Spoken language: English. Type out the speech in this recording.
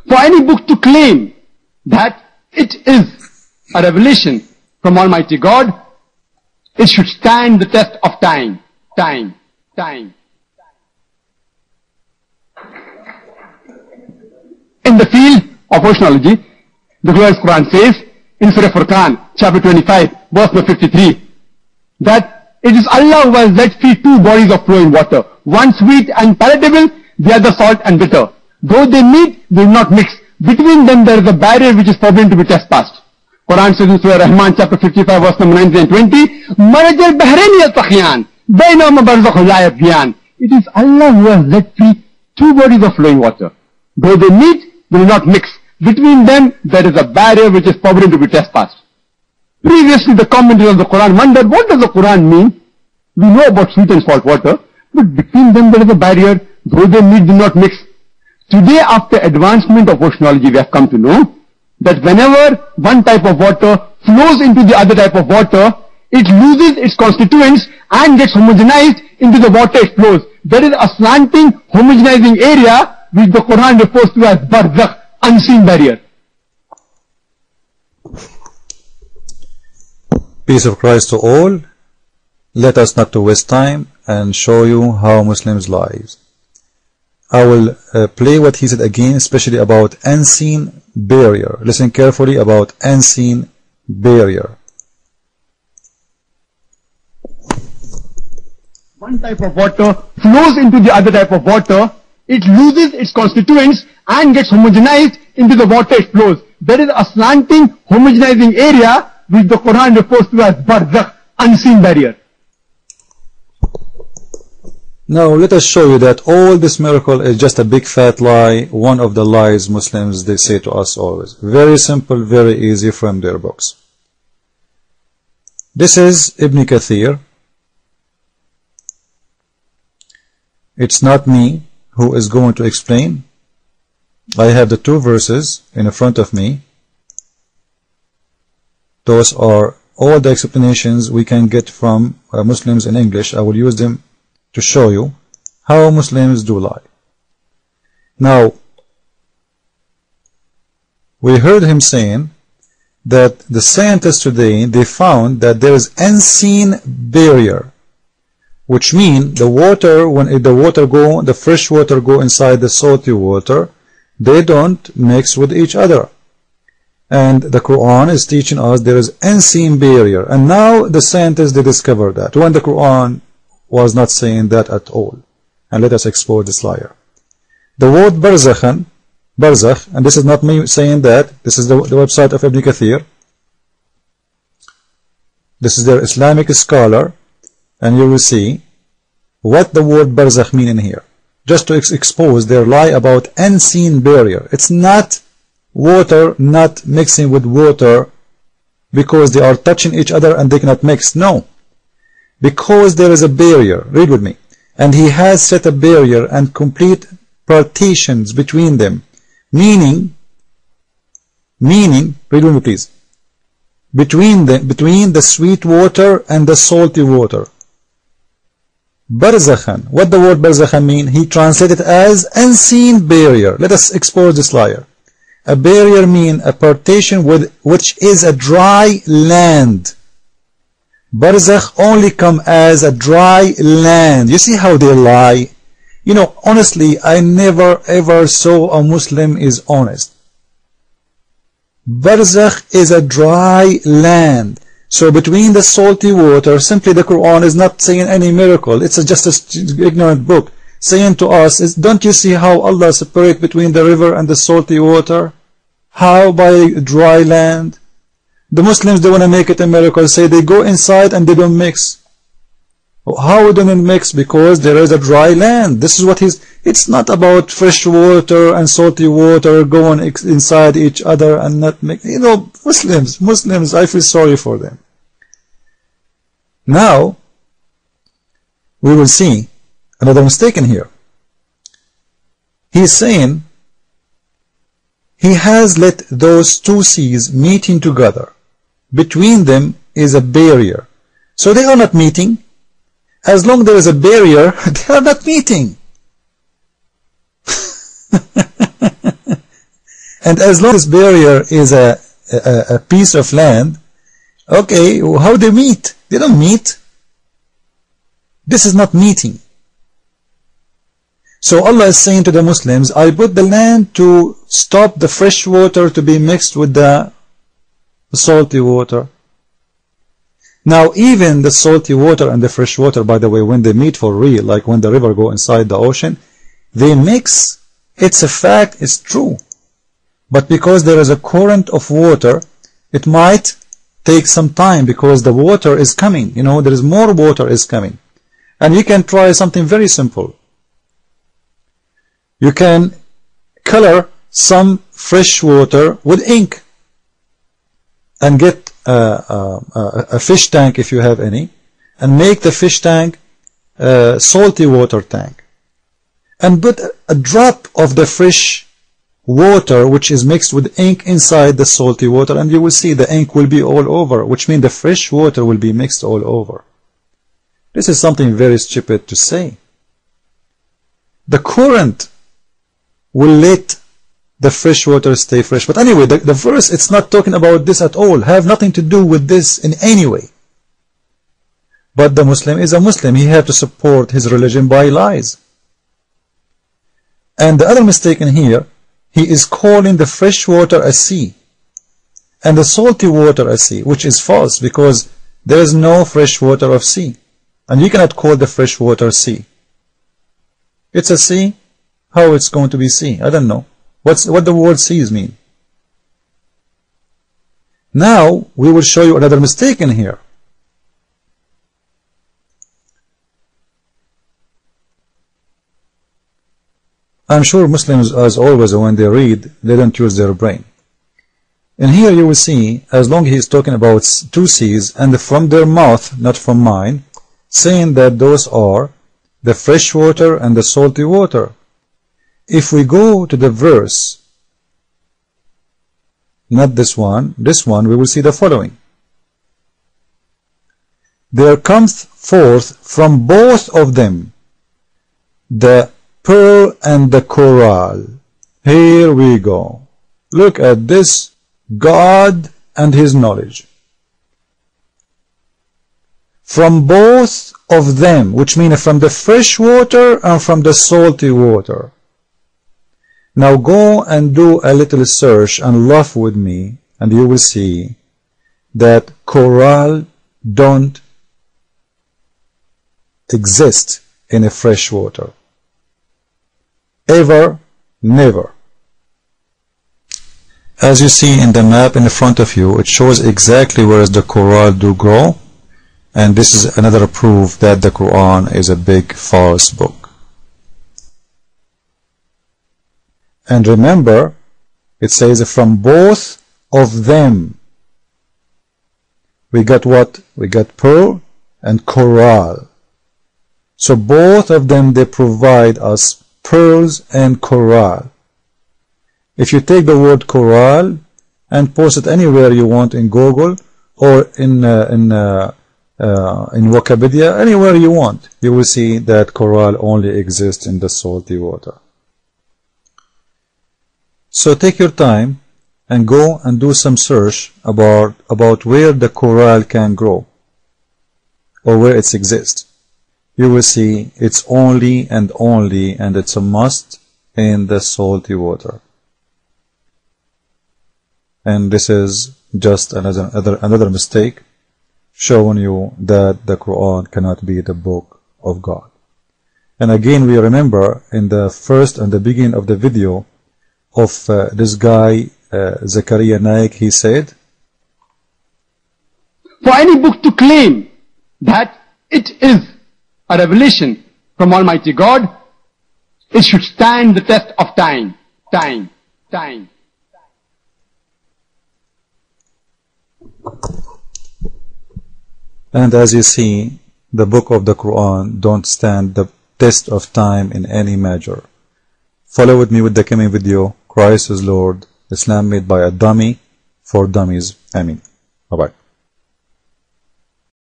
For any book to claim that it is a revelation from Almighty God, it should stand the test of time. In the field of oceanology, the glorious Quran says in Surah Furqan, chapter 25, verse number 53, that it is Allah who has let free two bodies of flowing water, one sweet and palatable, the other salt and bitter. Though they meet, they will not mix. Between them there is a barrier which is forbidden to be trespassed. Quran says in Surah Rahman, chapter 55, verse number 19 and 20, مَرَجَ الْبَحْرَيْنِ يَلْتَقِيَانِ بَيْنَهُمَا بَرْزَخٌ لَا يَبْغِيَانِ. It is Allah who has let free two bodies of flowing water. Though they meet, they will not mix. Between them there is a barrier which is forbidden to be trespassed. Previously the commentators of the Quran wondered, what does the Quran mean? We know about sweet and salt water, but between them there is a barrier. Though they meet, do not mix. Today, after advancement of oceanology, we have come to know that whenever one type of water flows into the other type of water, it loses its constituents and gets homogenized into the water it flows. There is a slanting homogenizing area which the Quran refers to as barzakh, unseen barrier. Peace of Christ to all. Let us not to waste time and show you how Muslims live. I will play what he said again, especially about unseen barrier. Listen carefully about unseen barrier. One type of water flows into the other type of water, it loses its constituents and gets homogenized into the water it flows. There is a slanting homogenizing area which the Quran refers to as barzakh, unseen barrier. Now let us show you that all this miracle is just a big fat lie, one of the lies Muslims they say to us always. Very simple, very easy from their books. This is Ibn Kathir. It's not me who is going to explain. I have the two verses in front of me. Those are all the explanations we can get from Muslims in English. I will use them to show you how Muslims do lie. Now, we heard him saying that the scientists today, they found that there is unseen barrier, which means the water, when the fresh water go inside the salty water, they don't mix with each other. And the Quran is teaching us there is unseen barrier. And now the scientists, they discover that, when the Quran was not saying that at all. And let us expose this liar. The word barzakh, and this is not me saying that, this is the website of Ibn Kathir. This is their Islamic scholar, and you will see what the word barzakh mean in here, just to expose their lie about unseen barrier. It's not water not mixing with water because they are touching each other and they cannot mix. No. Because there is a barrier. Read with me. And he has set a barrier and complete partitions between them. Meaning, read with me please. Between the sweet water and the salty water. Barzakhan. What the word barzakhan mean? He translated as unseen barrier. Let us expose this liar. A barrier mean a partition which is a dry land. Barzakh only come as a dry land. You see how they lie? You know, honestly, I never ever saw a Muslim is honest. Barzakh is a dry land. So between the salty water, simply the Quran is not saying any miracle. It's just an ignorant book saying to us, don't you see how Allah separate between the river and the salty water? How? By dry land. The Muslims, they want to make it a miracle, say they go inside and they don't mix. How they don't mix? Because there is a dry land. This is what it's not about fresh water and salty water going inside each other and not mix. You know, Muslims, I feel sorry for them. Now, we will see another mistake in here. He's saying he has let those two seas meeting together. Between them is a barrier. So they are not meeting. As long as there is a barrier, they are not meeting. And as long as this barrier is a piece of land, okay, how they meet? They don't meet. This is not meeting. So Allah is saying to the Muslims, I put the land to stop the fresh water to be mixed with the salty water. Now even the salty water and the fresh water, by the way, when they meet for real, like when the river go inside the ocean, they mix. It's a fact, it's true. But because there is a current of water, it might take some time because the water is coming. You know, there is more water is coming. And you can try something very simple. You can color some fresh water with ink and get a fish tank if you have any, and make the fish tank salty water tank, and put a drop of the fresh water which is mixed with ink inside the salty water, and you will see the ink will be all over, which means the fresh water will be mixed all over. This is something very stupid to say. The current will let the fresh water stay fresh. But anyway, the verse, it's not talking about this at all. Have nothing to do with this in any way. But the Muslim is a Muslim. He has to support his religion by lies. And the other mistake in here, he is calling the fresh water a sea and the salty water a sea, which is false because there is no fresh water of sea. And you cannot call the fresh water sea. It's a sea. How it's going to be sea? I don't know. What the word seas mean? Now we will show you another mistake in here. I'm sure Muslims, as always, when they read, they don't use their brain. In here you will see, as long as he's talking about two seas, and from their mouth, not from mine, saying that those are the fresh water and the salty water. If we go to the verse, not this one, we will see the following. There cometh forth from both of them the pearl and the coral. Here we go. Look at this, God and His knowledge. From both of them, which means from the fresh water and from the salty water. Now go and do a little search and laugh with me, and you will see that coral don't exist in a fresh water. Ever, never. As you see in the map in front of you, it shows exactly where the coral do grow, and this is another proof that the Quran is a big false book. And remember, it says from both of them. We got what? We got pearl and coral. So both of them, they provide us pearls and coral. If you take the word coral and post it anywhere you want in Google or in Wikipedia, anywhere you want, you will see that coral only exists in the salty water. So take your time and go and do some search about where the coral can grow or where it exists. You will see it's only and it's a must in the salty water. And this is just another mistake showing you that the Quran cannot be the book of God. And again, we remember in the first and the beginning of the video of this guy, Zakaria Naik, he said, for any book to claim that it is a revelation from Almighty God, it should stand the test of time. And as you see, the book of the Quran don't stand the test of time in any measure. Follow with me with the coming video. Christ is Lord. Islam made by a dummy for dummies. Amen. Bye-bye.